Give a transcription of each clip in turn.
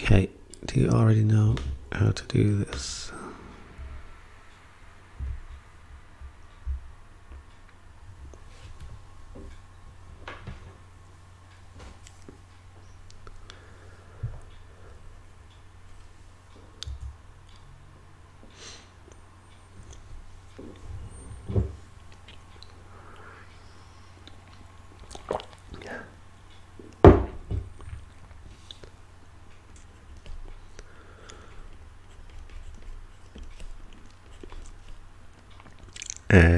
Okay, do you already know how to do this?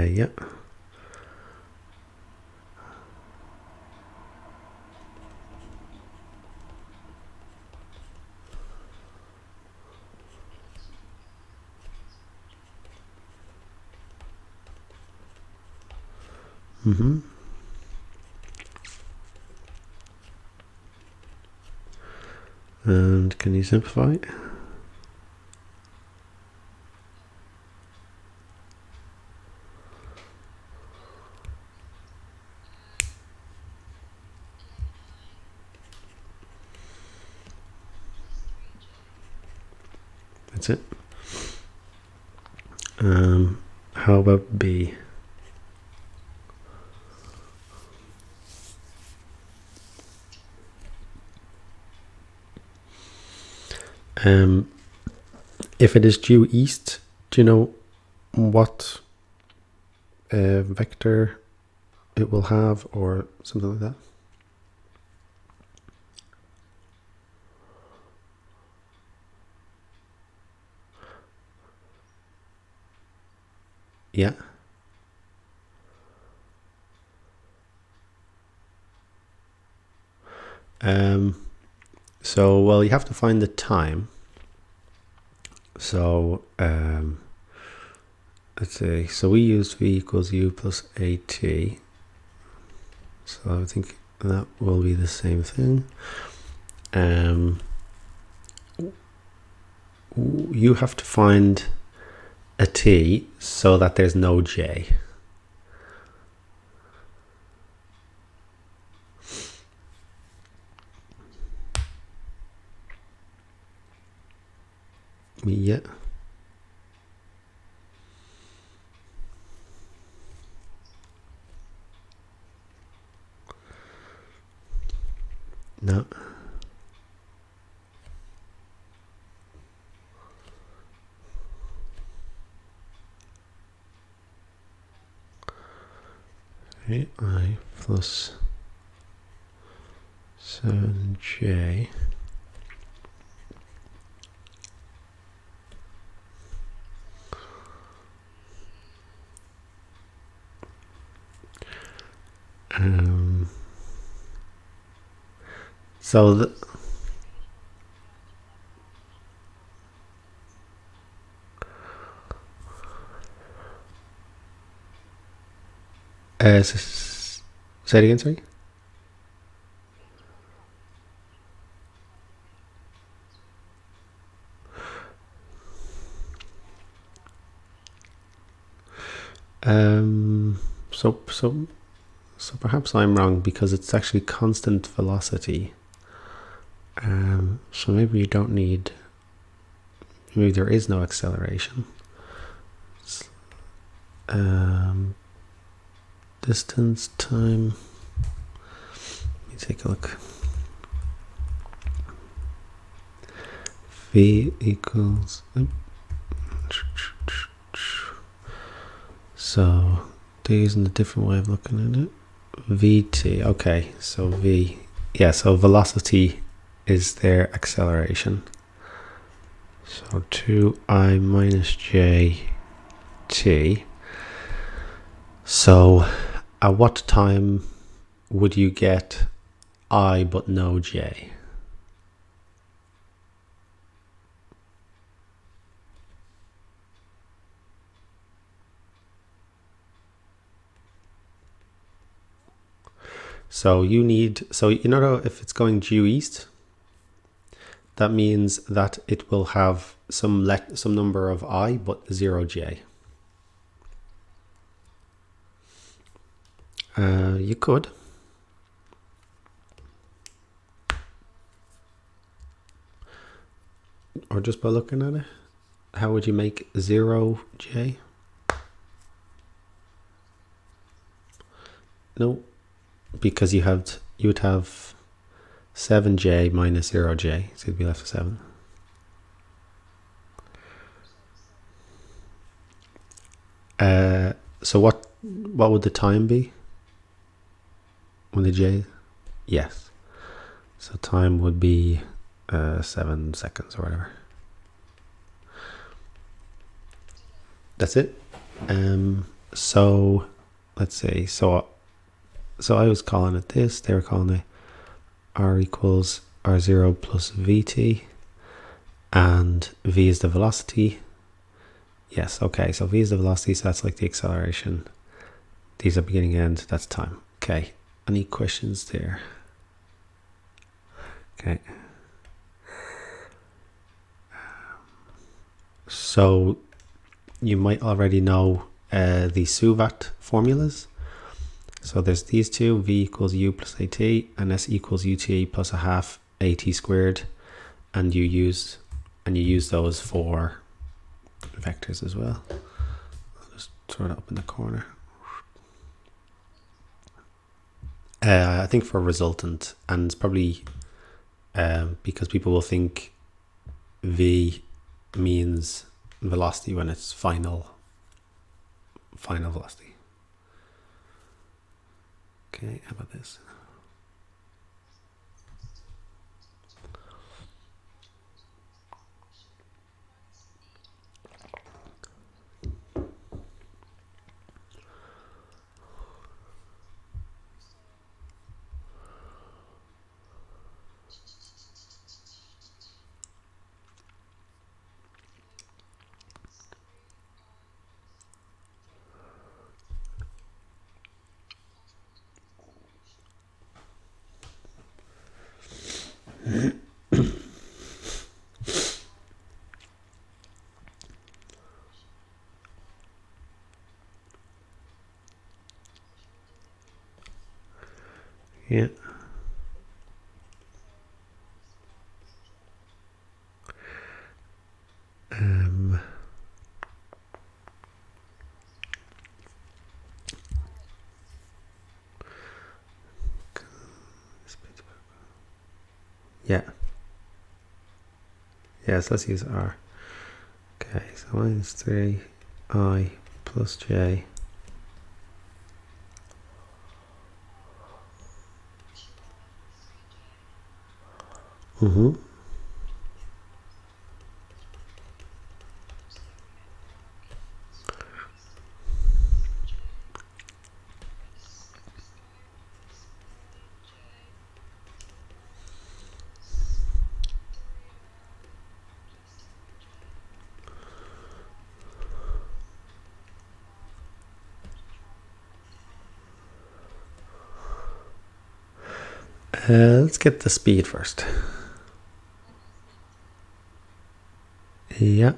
Yeah. Mm-hmm. And can you simplify it? That's it. How about B? If it is due east, do you know what vector it will have or something like that? Yeah. So, well, you have to find the time. So, let's see. So we used v equals u plus at. So I think that will be the same thing. You have to find a t so that there's no j. Yeah. No. I plus 7j. So say it again, sorry. So perhaps I'm wrong because it's actually constant velocity. So maybe you don't need. Maybe there is no acceleration. Distance, time. Let me take a look. V equals. So they're using a different way of looking at it. Vt. Okay, so v. Yeah, so velocity is their acceleration. So 2I minus jt. So at what time would you get I but no j? So you need, so you know, if it's going due east, that means that it will have some number of I but 0j. You could. Or just by looking at it? How would you make 0j? No, because you would have 7j minus 0j, so you'd be left with 7. So what would the time be when the j? Yes. So time would be 7 seconds or whatever. That's it. So let's see. So I was calling it this. They were calling it r equals r0 plus vt, and v is the velocity. Yes. Okay. So v is the velocity. So that's like the acceleration. These are beginning and end. That's time. Okay. Any questions there? Okay. So you might already know the Suvat formulas. So there's these two: v equals u plus at, and s equals ut plus a half at squared, and you use those for vectors as well. I'll just throw it up in the corner. I think for resultant, and it's probably because people will think v means velocity when it's final velocity. Okay, how about this? Yeah. Yeah. Yes, let's use R. Okay, so minus 3i plus j. Let's get the speed first. Yeah.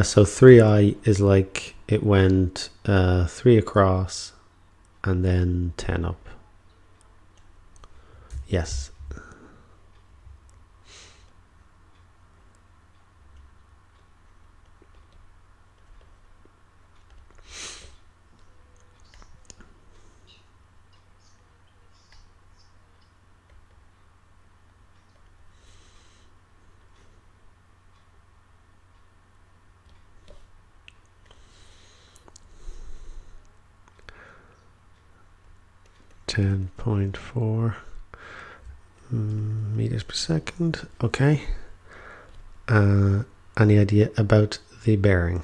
So 3i is like it went 3 across and then 10 up. Yes. .4 meters per second. Okay. Any idea about the bearing?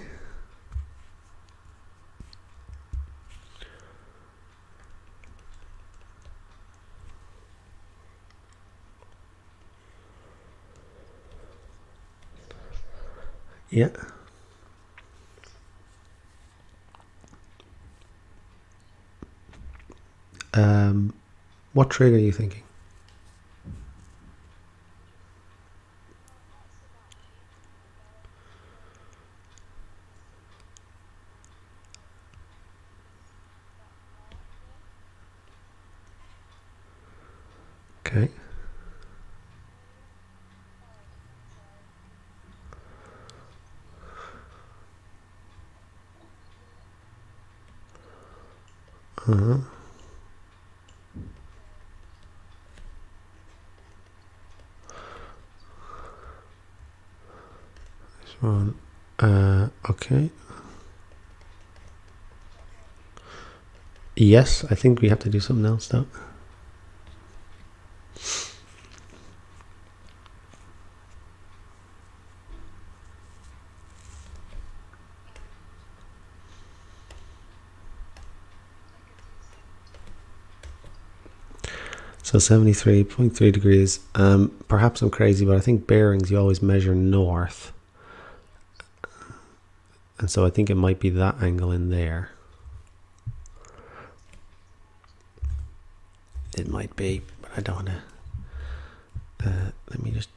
Yeah. What trig are you thinking? Okay. Uh-huh. This one. Okay. Yes, I think we have to do something else though. So 73.3 degrees. Perhaps I'm crazy, but I think bearings you always measure north. And so I think it might be that angle in there. It might be, but I don't want to. Let me just.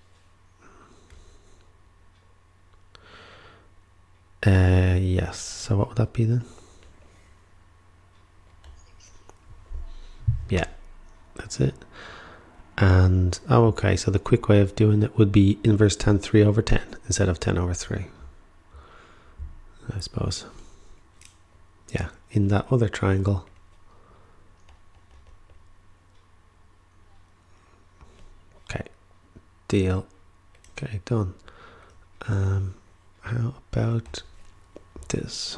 Yes. So what would that be then? Yeah, that's it. And, oh, okay, so the quick way of doing it would be inverse tan 3 over 10 instead of 10 over 3, I suppose. Yeah, in that other triangle. Okay, deal. Okay, done. How about this?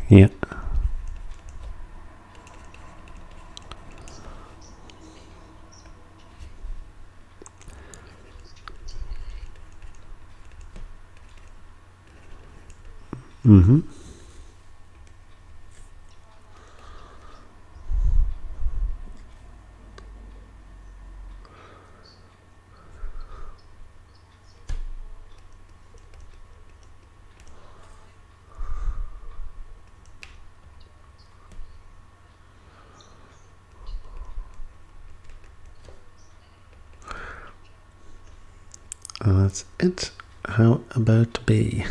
Yeah. Mm-hmm. That's it. How about B?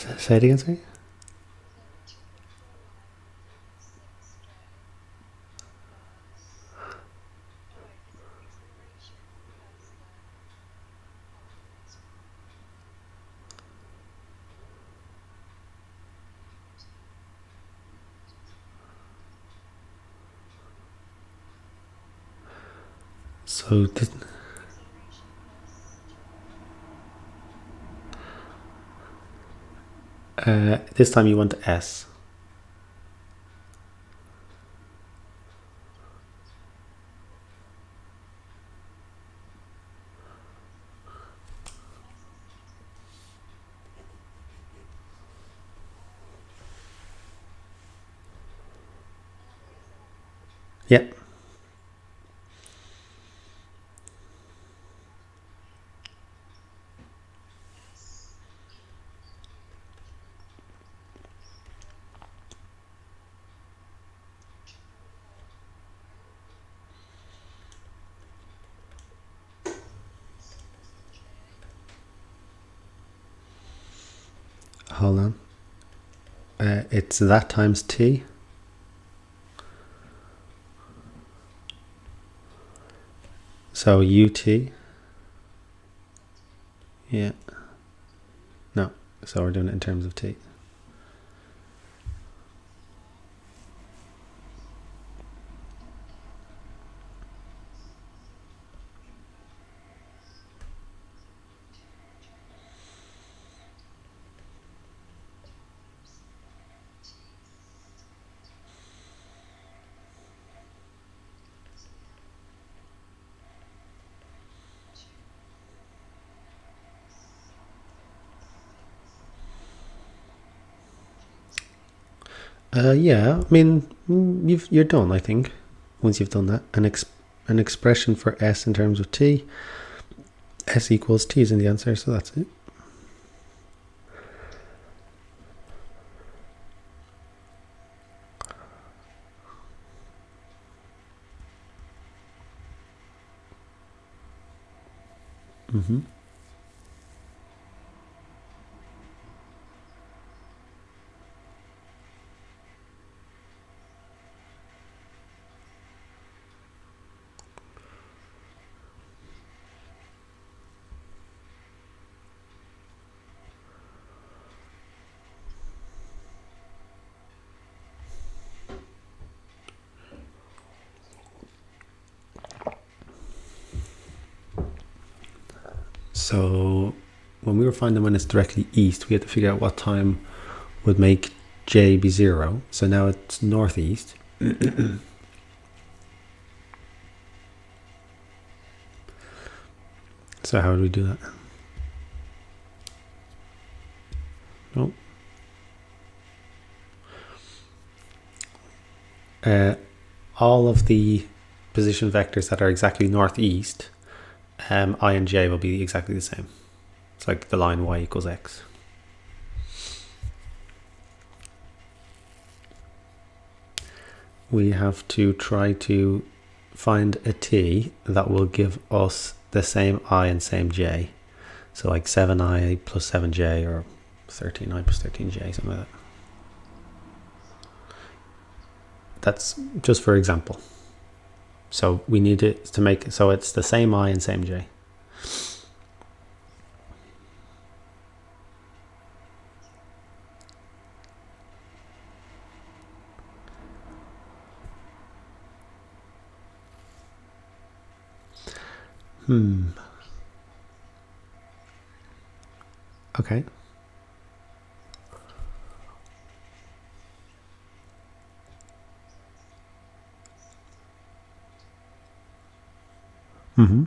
Say it again, sorry? So this time you want S. Yeah. Hold on. It's that times T. So UT. Yeah. No. So we're doing it in terms of T. Yeah. I mean, you're done. I think once you've done that, an expression for S in terms of T. S equals T is in the answer, so that's it. Mm-hmm. So when we were finding when it's directly east, we had to figure out what time would make J be 0. So now it's northeast. So how do we do that? Oh. All of the position vectors that are exactly northeast, I and j will be exactly the same. It's like the line y equals x. We have to try to find a t that will give us the same I and same j. So like 7i plus 7j or 13i plus 13j, something like that. That's just for example. So we need it to make it so it's the same I and same j. Okay. Mm-hmm.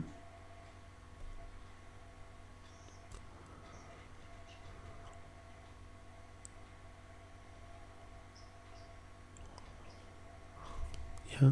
Yeah.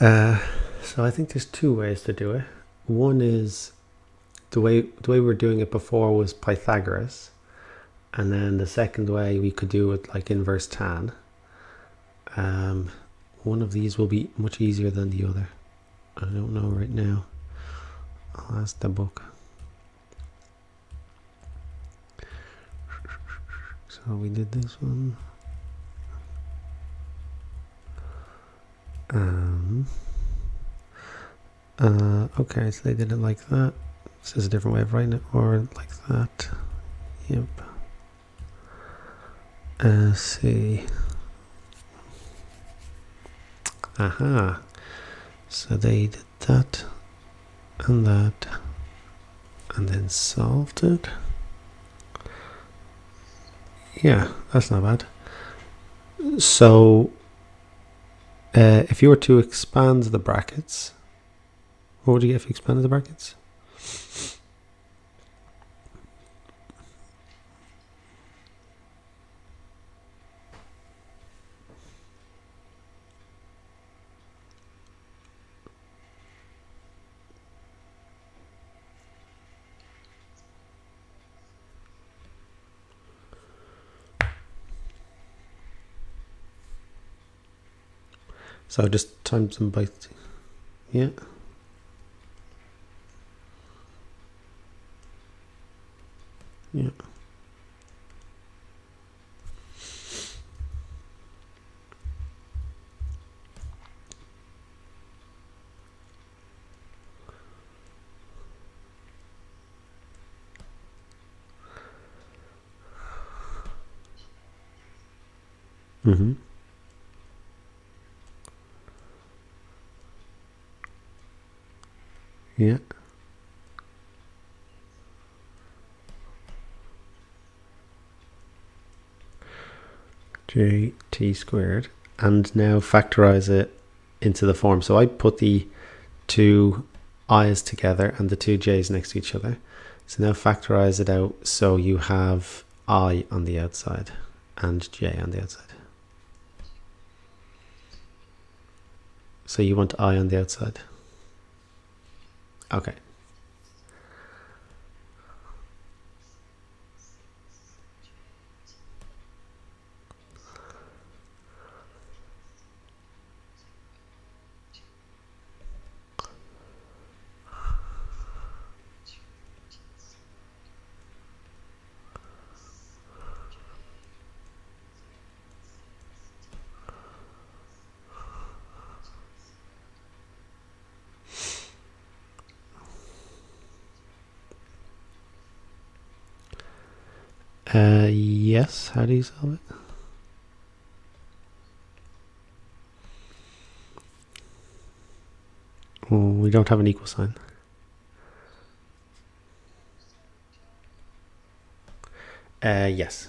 So I think there's two ways to do it. One is the way we were doing it before was Pythagoras, and then the second way we could do it like inverse tan. One of these will be much easier than the other. I don't know right now. I'll ask the book. So we did this one. Okay, so they did it like that. This is a different way of writing it, or like that. Yep. See. Aha. So they did that and that, and then solved it. Yeah, that's not bad. So if you were to expand the brackets, what would you get if you expanded the brackets? So just times them by yeah. Yeah. Mm-hmm. Yeah. JT squared. And now factorize it into the form. So I put the two i's together and the two j's next to each other. So now factorize it out so you have I on the outside and j on the outside. So you want I on the outside. Okay. Yes, how do you solve it? Oh, we don't have an equal sign. Yes.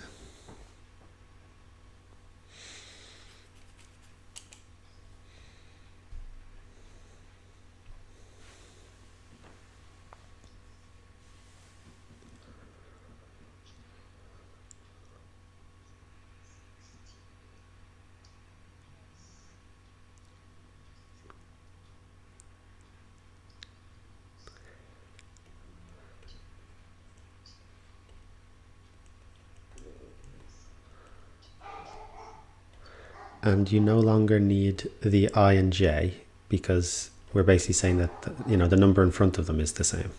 And you no longer need the I and j because we're basically saying that the number in front of them is the same.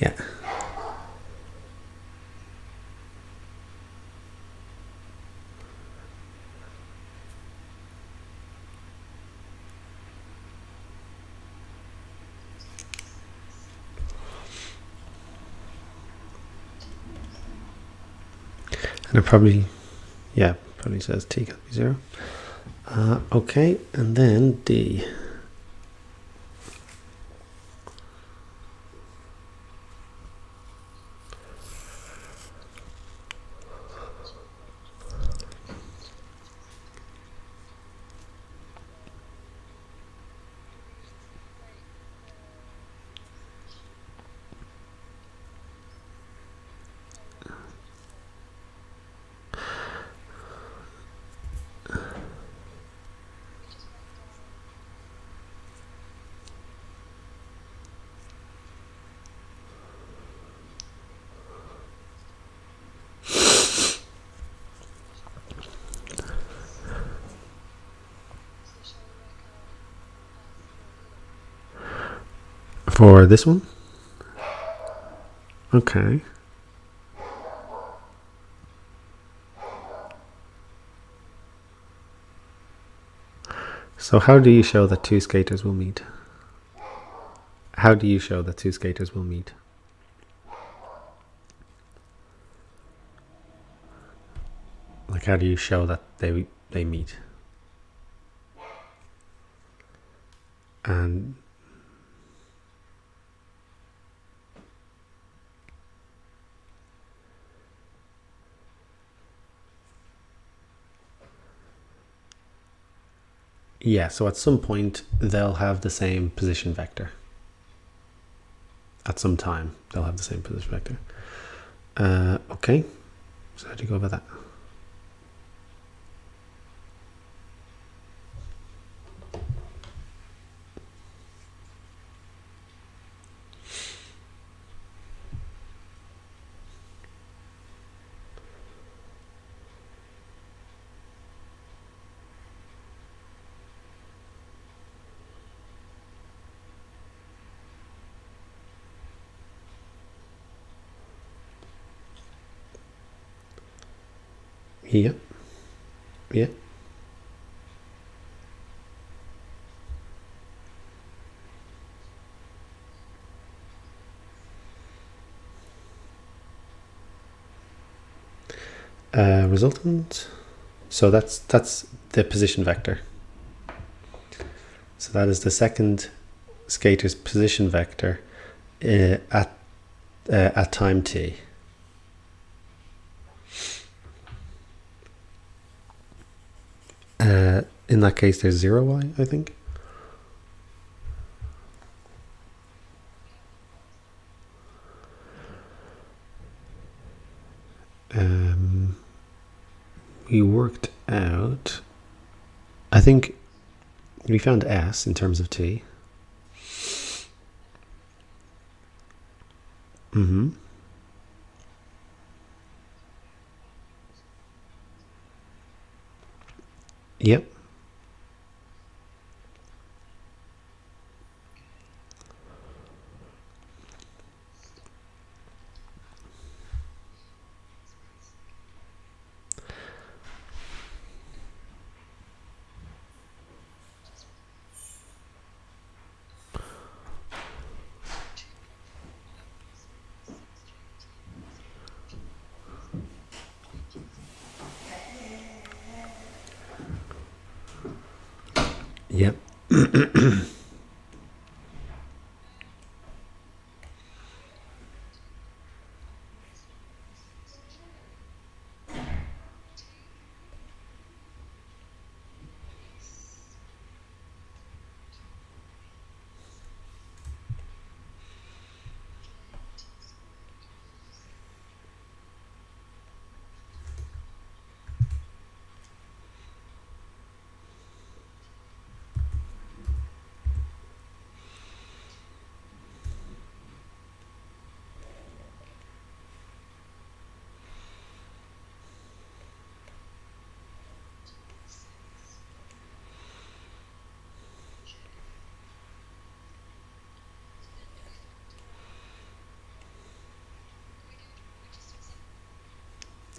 Yeah. And it probably, yeah, probably says t can be 0. Okay, and then D. For this one? Okay. So how do you show that two skaters will meet? How do you show that two skaters will meet? Like, how do you show that they meet? And yeah, so at some point they'll have the same position vector. At some time they'll have the same position vector. Okay, so how do you go about that? Yeah. Yeah. Resultant. So that's the position vector. So that is the second skater's position vector at time t. In that case, there's 0y, I think. We worked out, I think we found S in terms of t. Yep. Yep.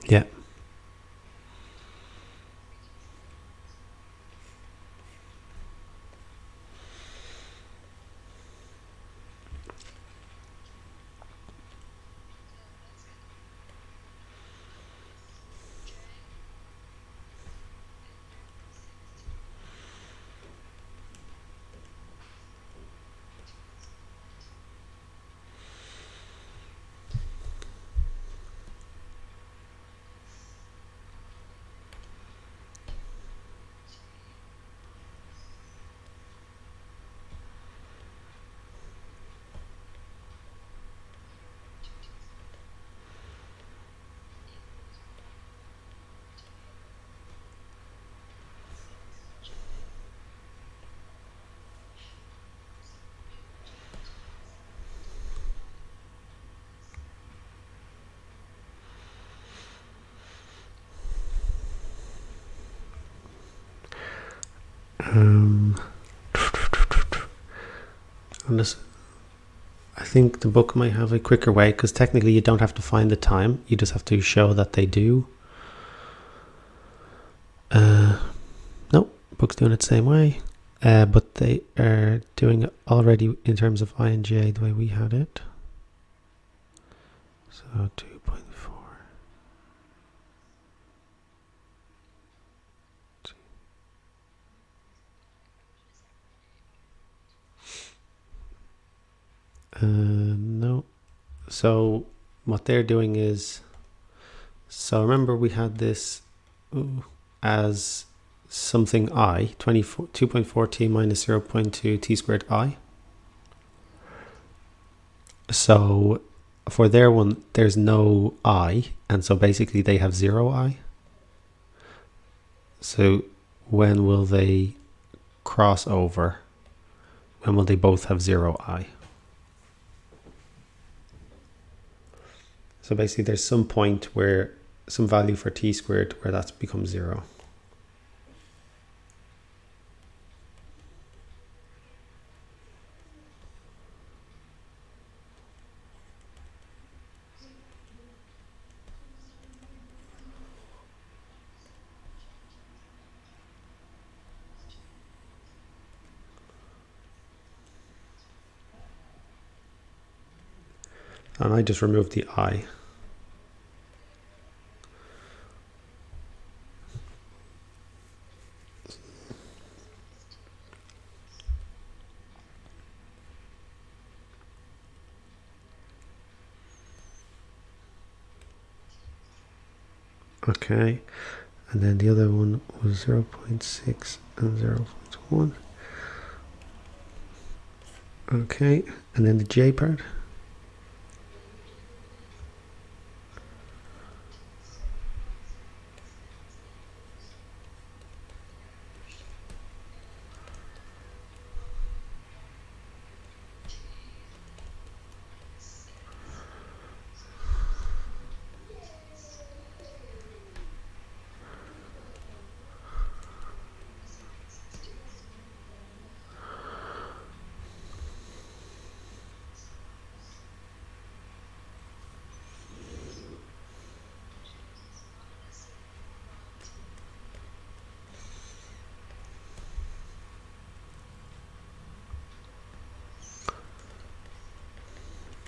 Yeah. On this, I think the book might have a quicker way, because technically you don't have to find the time, you just have to show that they do. No, book's doing it the same way, but they are doing it already in terms of ing the way we had it. So 2.4. No. So what they're doing is, so remember we had this as something I, 2.4 t minus 0.2 t squared I. So for their one, there's no I, and so basically they have 0 I. So when will they cross over? When will they both have 0 I? So basically there's some point where, some value for t squared where that's becomes 0. And I just removed the I. Okay, and then the other one was 0.6 and 0.1. Okay, and then the J part.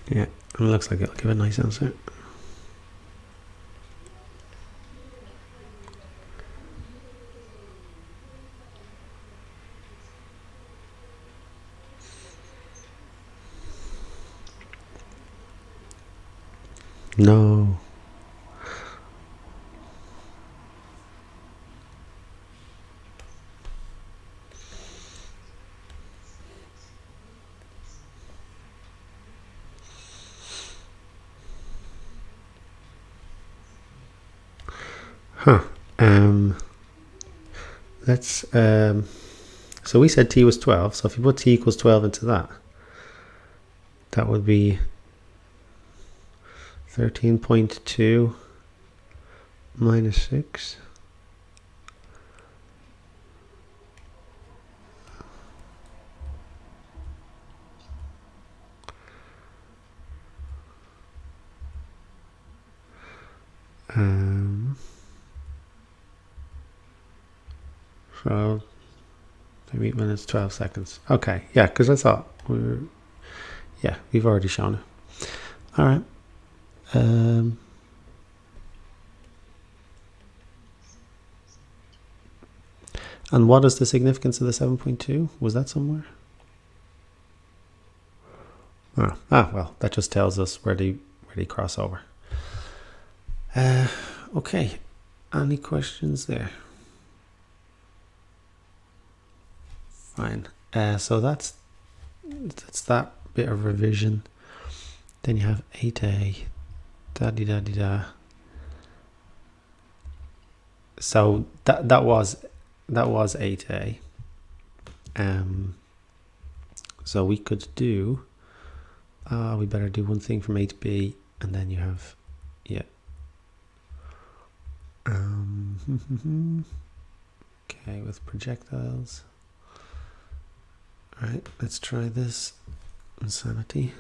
Yeah, it looks like it'll give a nice answer. No. Huh. Let's so we said t was 12, so if you put t equals 12 into that, that would be 13.2 minus 6. So 8 minutes 12 seconds. Okay, yeah, because I thought we've already shown it. All right. And what is the significance of the 7.2? Was that somewhere? Well, that just tells us where they cross over. Okay, any questions there? Fine. So that's that bit of revision. Then you have 8a, da-di-da-di-da. So that was 8a. So we could do, we better do one thing from 8b, and then you have, yeah. Okay, with projectiles. All right, let's try this insanity.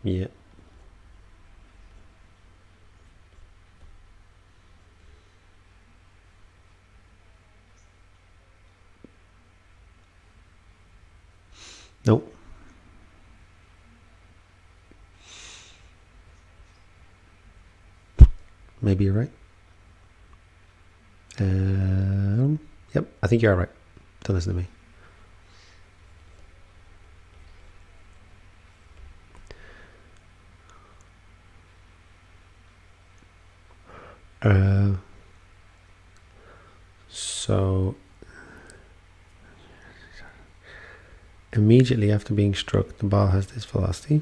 Yeah. Nope. Maybe you're right. Yep, I think you're all right. Don't listen to me. So immediately after being struck, the ball has this velocity.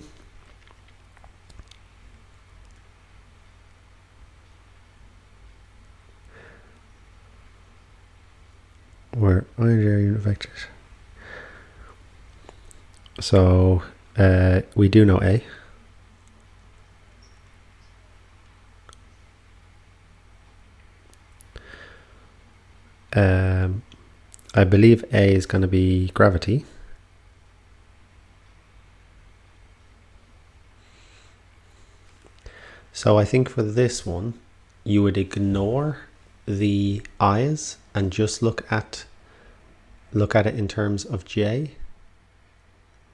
Where orange are unit vectors. So we do know A. I believe A is going to be gravity. So I think for this one, you would ignore the I's and just look at it in terms of J.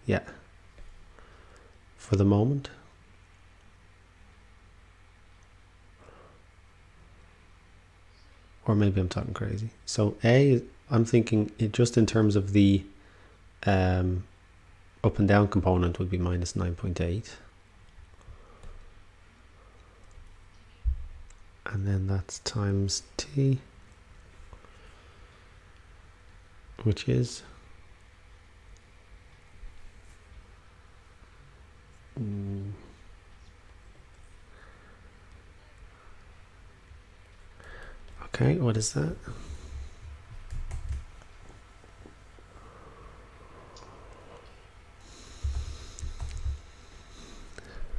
Yeah. For the moment. Or maybe I'm talking crazy. So A, I'm thinking it just in terms of the up and down component would be minus 9.8. And then that's times T, which is okay, what is that?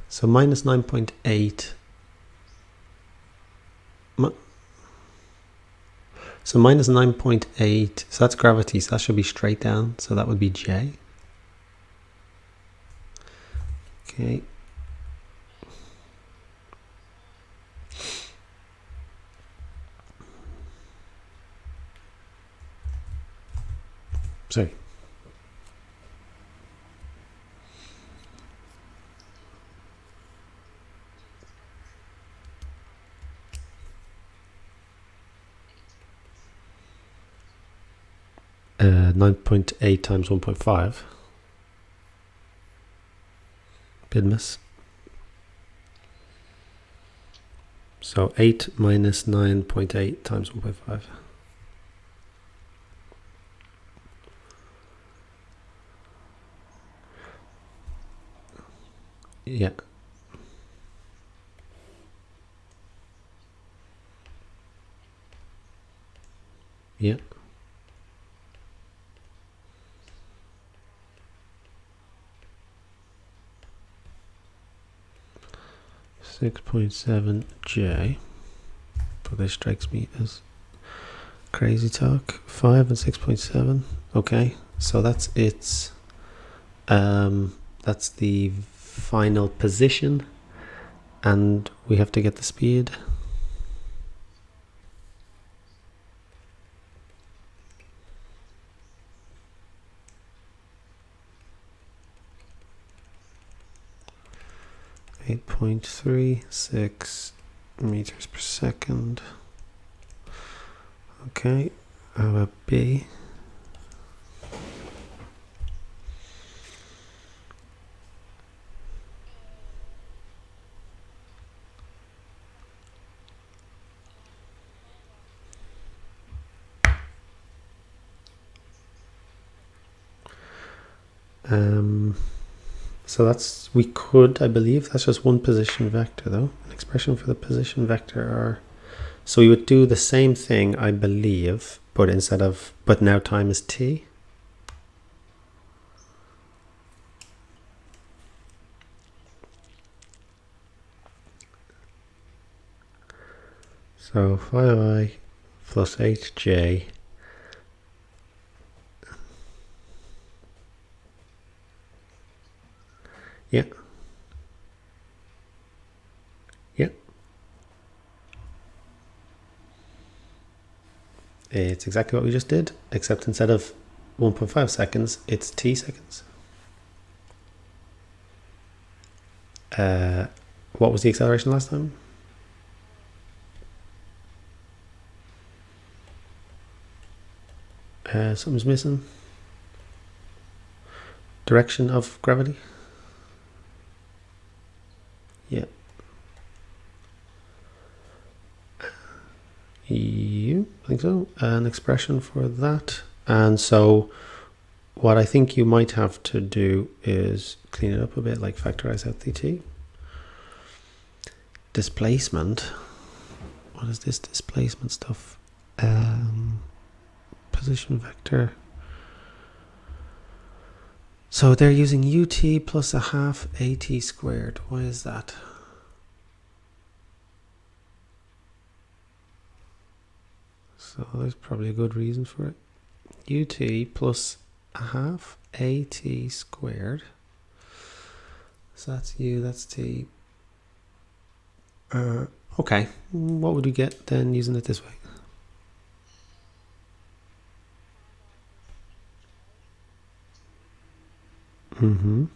So minus 9.8. So minus 9.8, so that's gravity, so that should be straight down, so that would be J. Okay. Sorry. Uh, 9.8 times 1.5. Bid miss. So 8 minus 9.8 times 1.5. Yeah. Yeah. $6.7J. But this strikes me as crazy talk. 5 and 6.7. Okay, so that's its that's the final position, and we have to get the speed. .336 meters per second. Okay, how about B? So that's, we could, I believe, that's just one position vector though. An expression for the position vector are, so we would do the same thing, I believe, but instead of, but now time is t. So 5i plus 8j. Yeah. Yeah. It's exactly what we just did, except instead of 1.5 seconds, it's t seconds. What was the acceleration last time? Something's missing. Direction of gravity? Yeah. You think so? An expression for that. And so what I think you might have to do is clean it up a bit, like factorize out the t. Displacement. What is this displacement stuff? Position vector. So they're using ut plus a half at squared. Why is that? So there's probably a good reason for it. Ut plus a half at squared. So that's u, that's t. Okay, what would we get then using it this way? Mm-hmm.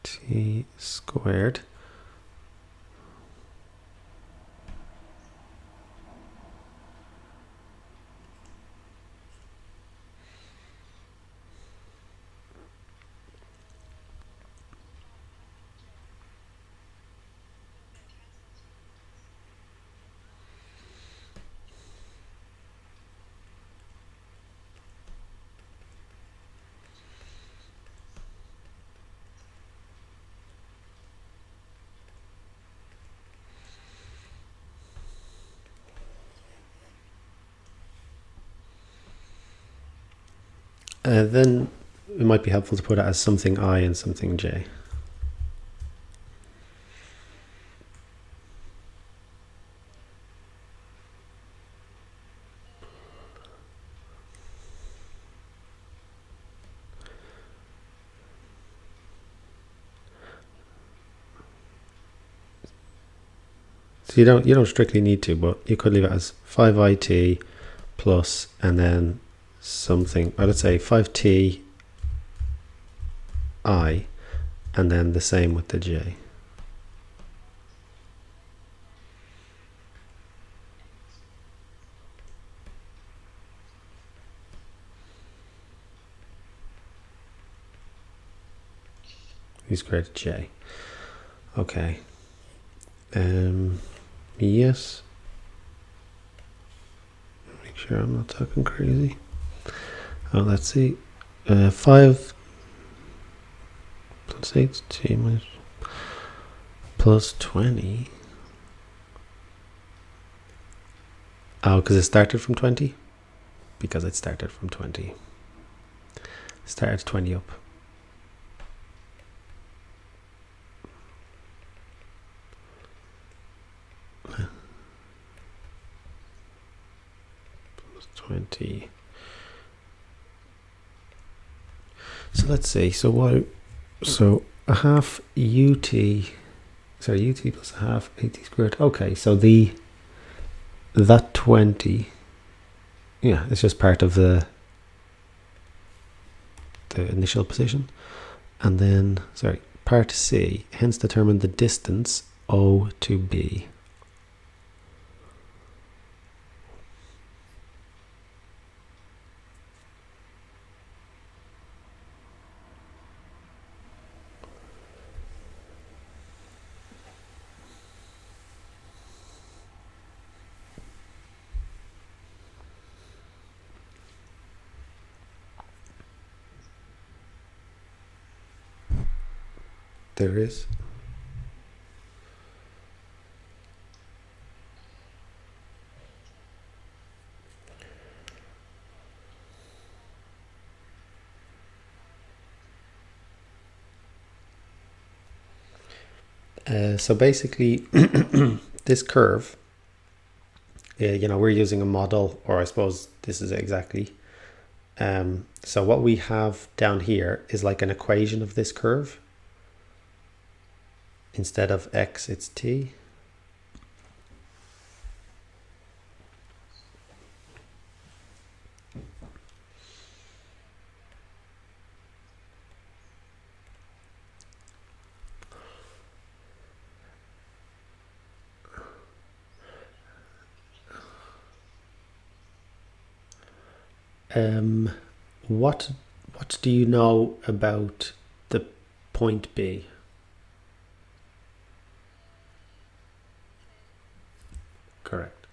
T squared. Then it might be helpful to put it as something I and something j. So you don't strictly need to, but you could leave it as 5it plus and then something, let's say 5t I, and then the same with the j. V squared j. Okay. Yes. Make sure I'm not talking crazy. Oh, let's see. 5 plus 8t minus plus 20. Oh, because it started from 20? Because it started from 20. Started 20 up. 20. So let's see. So a half ut, sorry, ut plus a half at squared. Okay, so that 20, yeah, it's just part of the initial position. And then, sorry, part C, hence determine the distance O to B. There is. So basically, this curve, we're using a model, or I suppose this is exactly. So what we have down here is like an equation of this curve. Instead of x, it's t. What do you know about the point B? Correct.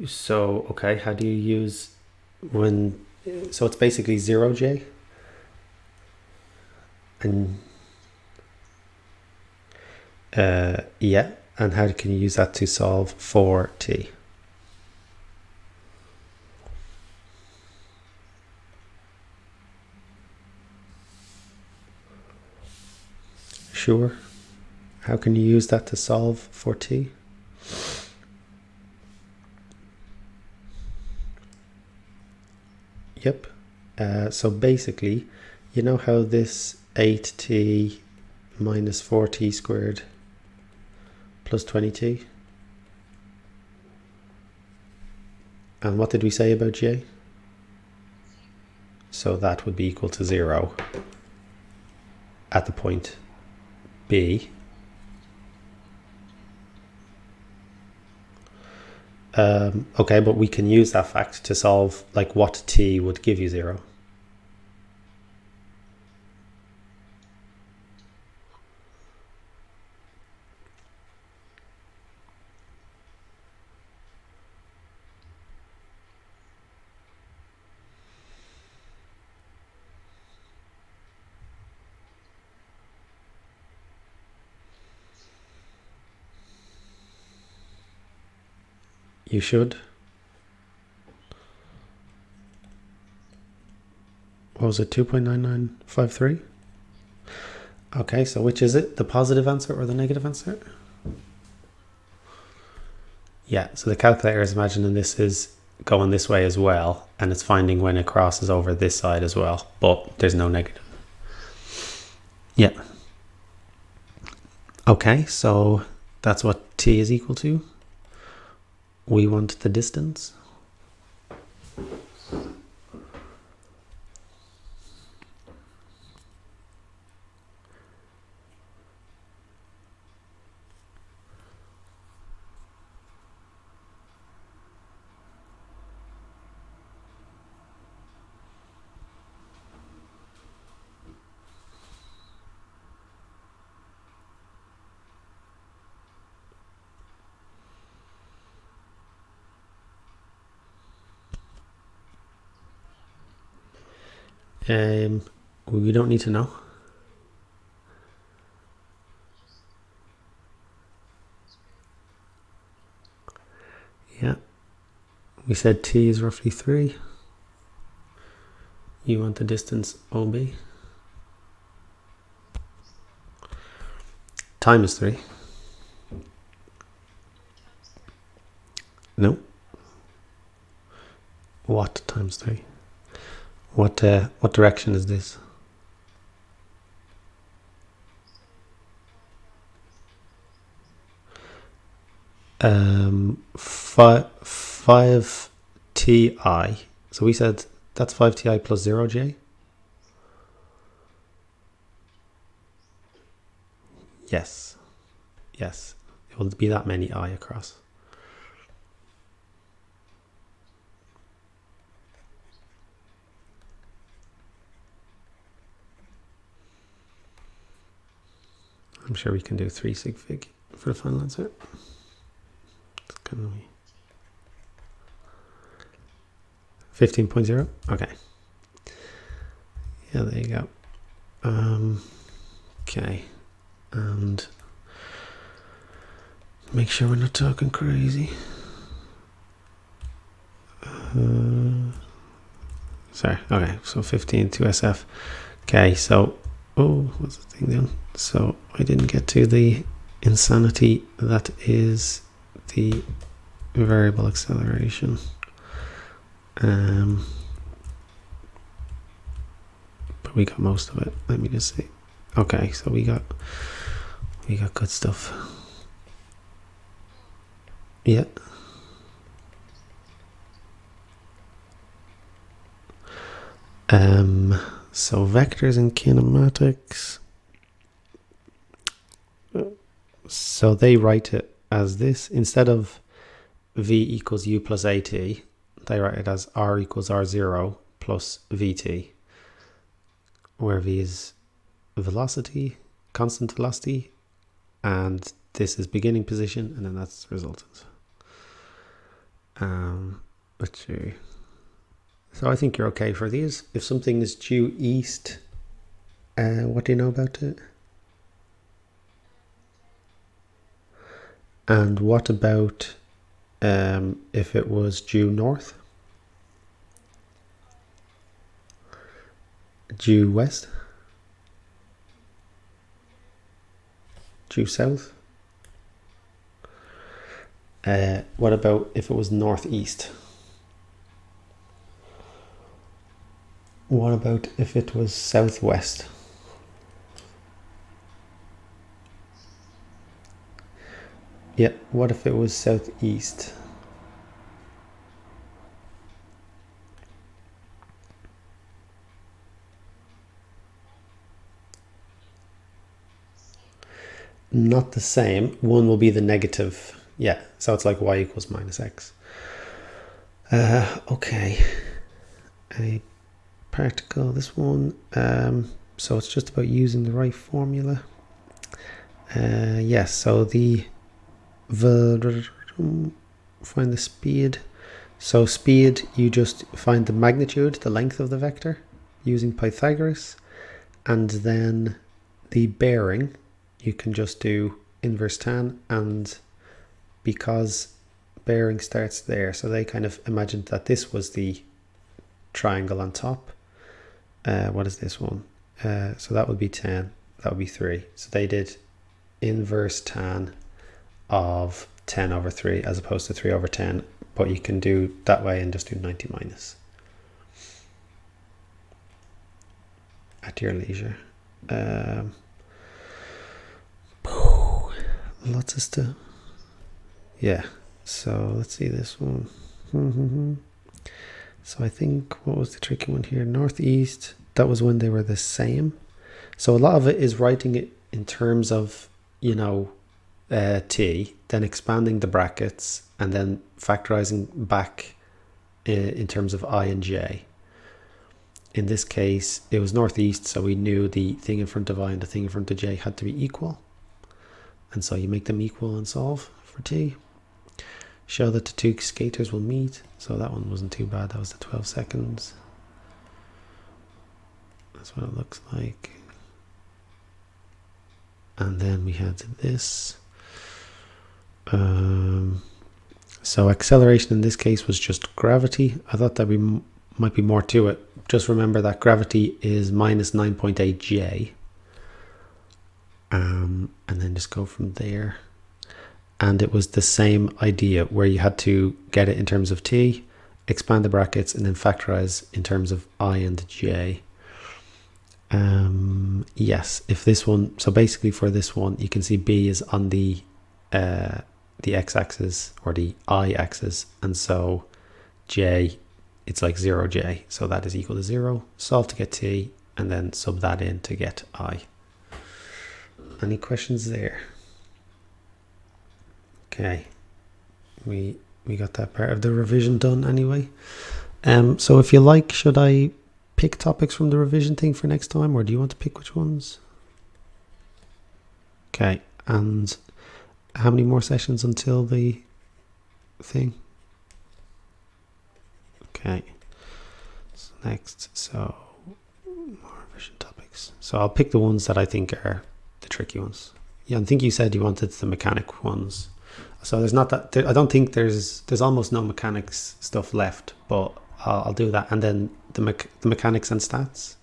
So okay, how do you use when? So it's basically 0j, and yeah, and how can you use that to solve for t? Sure. How can you use that to solve for t? Yep. So basically, you know how this 8t minus 4t squared plus 20t? And what did we say about j? So that would be equal to 0 at the point B. Okay, but we can use that fact to solve like what t would give you 0. You should. What was it, 2.9953? Okay, so which is it? The positive answer or the negative answer? Yeah, so the calculator is imagining this is going this way as well, and it's finding when it crosses over this side as well, but there's no negative. Yeah. Okay, so that's what t is equal to. We want the distance. We don't need to know. Yeah. We said t is roughly 3. You want the distance OB? Time is 3. No. What times 3? What direction is this? Five ti. So we said that's 5ti plus 0j. Yes. Yes. It will be that many I across. I'm sure we can do 3 sig fig for the final answer. It's gonna be 15.0. Okay. Yeah, there you go. Okay. And make sure we're not talking crazy. Sorry. Okay. So 15 to SF. Okay. So, what's the thing then? So I didn't get to the insanity that is the variable acceleration. But we got most of it. Let me just see. Okay, so we got good stuff. Yeah. So vectors and kinematics. So they write it as this. Instead of v equals u plus at, they write it as r equals r0 plus vt, where v is velocity, constant velocity, and this is beginning position, and then that's resultant. So I think you're okay for these. If something is due east, what do you know about it? And what about if it was due north? Due west? Due south? What about if it was northeast? What about if it was southwest? Yeah, what if it was southeast? Not the same. One will be the negative. Yeah, so it's like y equals minus x. Okay. A practical, this one. So it's just about using the right formula. Yes, so find the speed. So speed, you just find the magnitude, the length of the vector, using Pythagoras. And then the bearing, you can just do inverse tan, and because bearing starts there, so they kind of imagined that this was the triangle on top. What is this one? So that would be 10, that would be 3. So they did inverse tan of 10 over 3 as opposed to 3 over 10, but you can do that way and just do 90 minus at your leisure. Lots of stuff. Yeah, so let's see this one. So I think, what was the tricky one here? Northeast, that was when they were the same. So a lot of it is writing it in terms of, you know, t, then expanding the brackets, and then factorizing back in terms of I and j. In this case, it was northeast, so we knew the thing in front of I and the thing in front of j had to be equal. And so you make them equal and solve for t. Show that the two skaters will meet. So that one wasn't too bad. That was the 12 seconds. That's what it looks like. And then we had this. So acceleration in this case was just gravity. I thought that'd be might be more to it. Just remember that gravity is minus 9.8 J. And then just go from there. And it was the same idea where you had to get it in terms of T, expand the brackets, and then factorize in terms of I and J. Yes, if this one, so basically for this one, you can see B is on the x-axis or the I-axis, and so J, it's like 0J, so that is equal to 0. Solve to get T, and then sub that in to get I. Any questions there? Okay, we got that part of the revision done anyway. So if you like, should I pick topics from the revision thing for next time, or do you want to pick which ones? Okay, and how many more sessions until the thing? Okay, so next, so more revision topics. So I'll pick the ones that I think are the tricky ones. Yeah, I think you said you wanted the mechanic ones. So there's not that, I don't think there's almost no mechanics stuff left, but I'll do that. And then the mechanics and stats.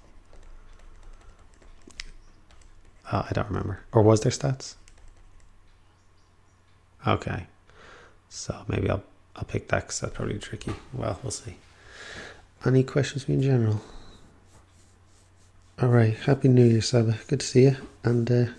I don't remember. Or was there stats? Okay. So maybe I'll pick that because that's probably tricky. Well, we'll see. Any questions for me in general? All right. Happy New Year, Saba. Good to see you. And